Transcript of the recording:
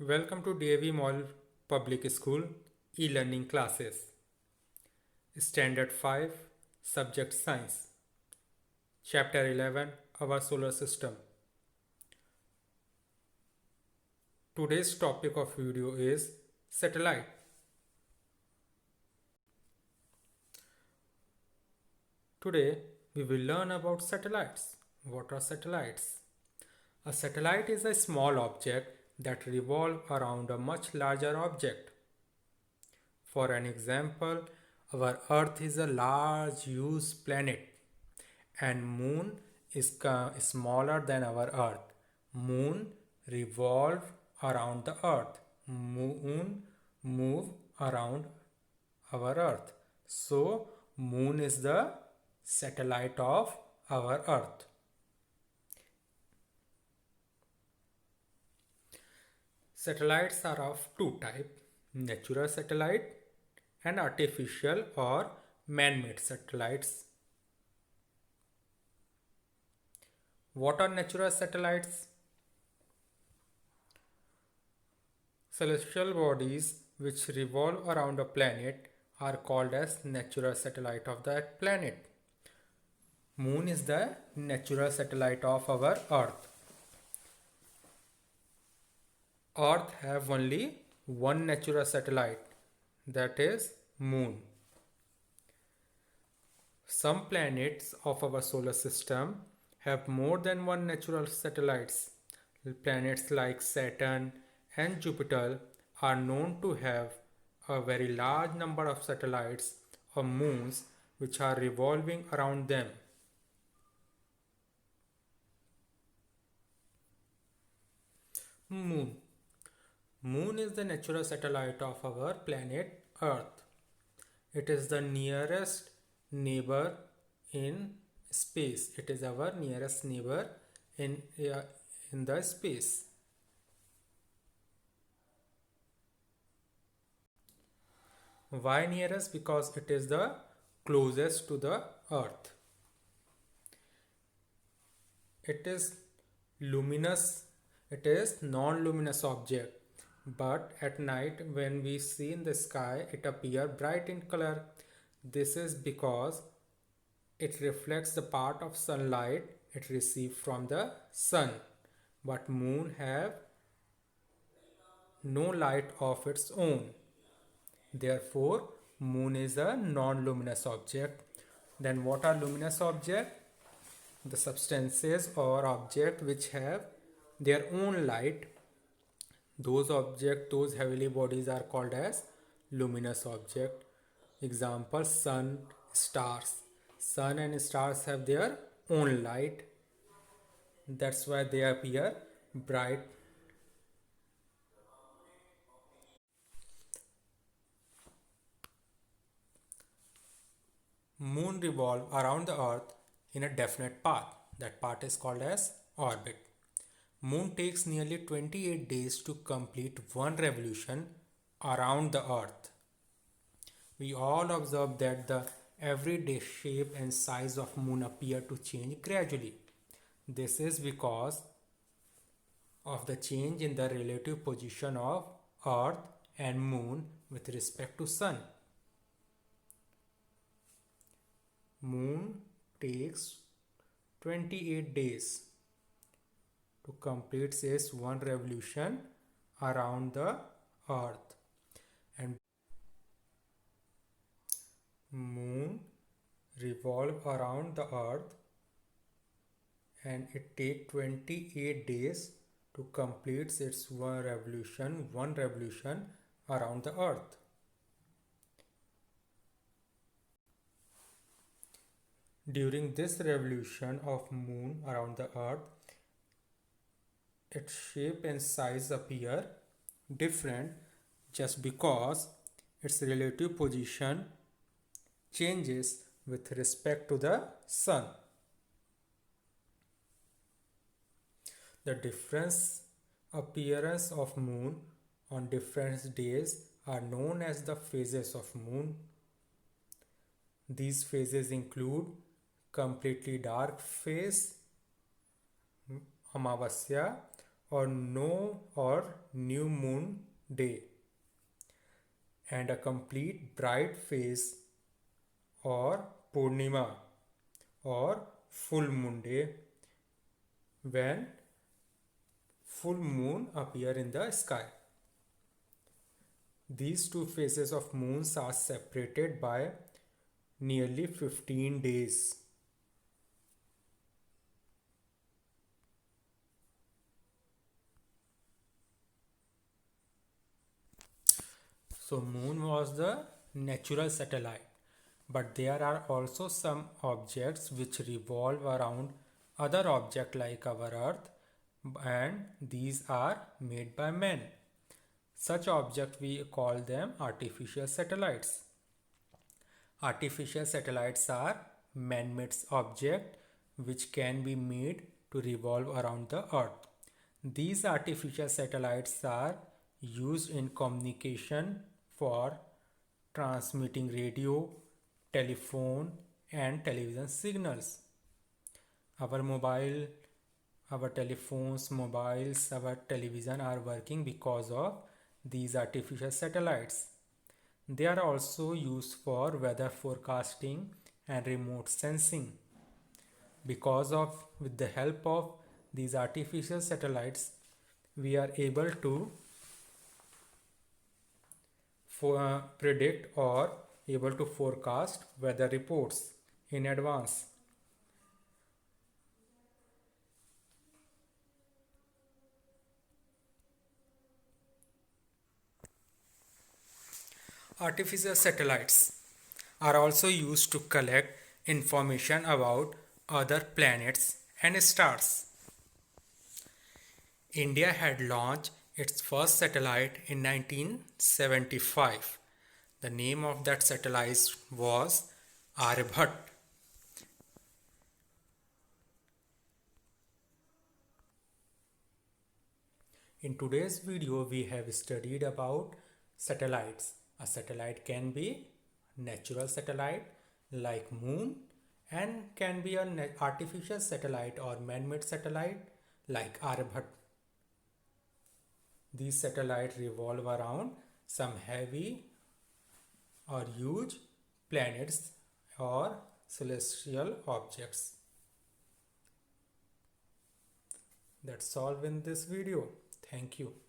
Welcome to DAV Mall Public School e-learning classes. Standard 5, Subject Science. Chapter 11, Our Solar System. Today's topic of video is satellite. Today we will learn about satellites. What are satellites? A satellite is a small object that revolves around a much larger object. For an example, our Earth is a large used planet and Moon is smaller than our Earth. Moon revolve around the Earth. Moon move around our Earth. So Moon is the satellite of our Earth. Satellites are of two types, natural satellite and artificial or man-made satellites. What are natural satellites? Celestial bodies which revolve around a planet are called as natural satellite of that planet. Moon is the natural satellite of our Earth. Earth have only one natural satellite, that is Moon. Some planets of our solar system have more than one natural satellites. Planets like Saturn and Jupiter are known to have a very large number of satellites or moons which are revolving around them. Moon. Moon is the natural satellite of our planet Earth. It is the nearest neighbor in space. It is our nearest neighbor in the space. Why nearest? Because it is the closest to the Earth. It is luminous. It is non-luminous object. But at night when we see in the sky, it appears bright in color. This is because it reflects the part of sunlight it receives from the sun. But moon have no light of its own. Therefore, moon is a non-luminous object. Then what are luminous objects? The substances or objects which have their own light. Those objects, those heavenly bodies are called as luminous object. Example, sun, stars. Sun and stars have their own light. That's why they appear bright. Moon revolve around the earth in a definite path. That path is called as orbit. Moon takes nearly 28 days to complete one revolution around the earth. We all observe that the everyday shape and size of moon appear to change gradually. This is because of the change in the relative position of earth and moon with respect to sun. Moon takes 28 days to complete its one revolution around the earth, and moon revolve around the earth and it take 28 days to complete its one revolution around the earth. During this revolution of moon around the earth, its shape and size appear different just because its relative position changes with respect to the sun. The different appearance of moon on different days are known as the phases of moon. These phases include completely dark phase, Amavasya, or no or new moon day, and a complete bright phase or Purnima or full moon day when full moon appear in the sky. These two phases of moons are separated by nearly 15 days. So moon was the natural satellite, but there are also some objects which revolve around other objects like our earth, and these are made by men. Such objects we call them artificial satellites. Artificial satellites are man-made objects which can be made to revolve around the earth. These artificial satellites are used in communication for transmitting radio, telephone, and television signals. Our mobile, our telephones, mobiles, our television are working because of these artificial satellites. They are also used for weather forecasting and remote sensing. With the help of these artificial satellites, we are able to predict or able to forecast weather reports in advance. Artificial satellites are also used to collect information about other planets and stars. India had launched its first satellite in 1975. The name of that satellite was Aryabhat. In today's video, we have studied about satellites. A satellite can be natural satellite like moon, and can be an artificial satellite or man-made satellite like Aryabhat. These satellites revolve around some heavy or huge planets or celestial objects. That's all in this video. Thank you.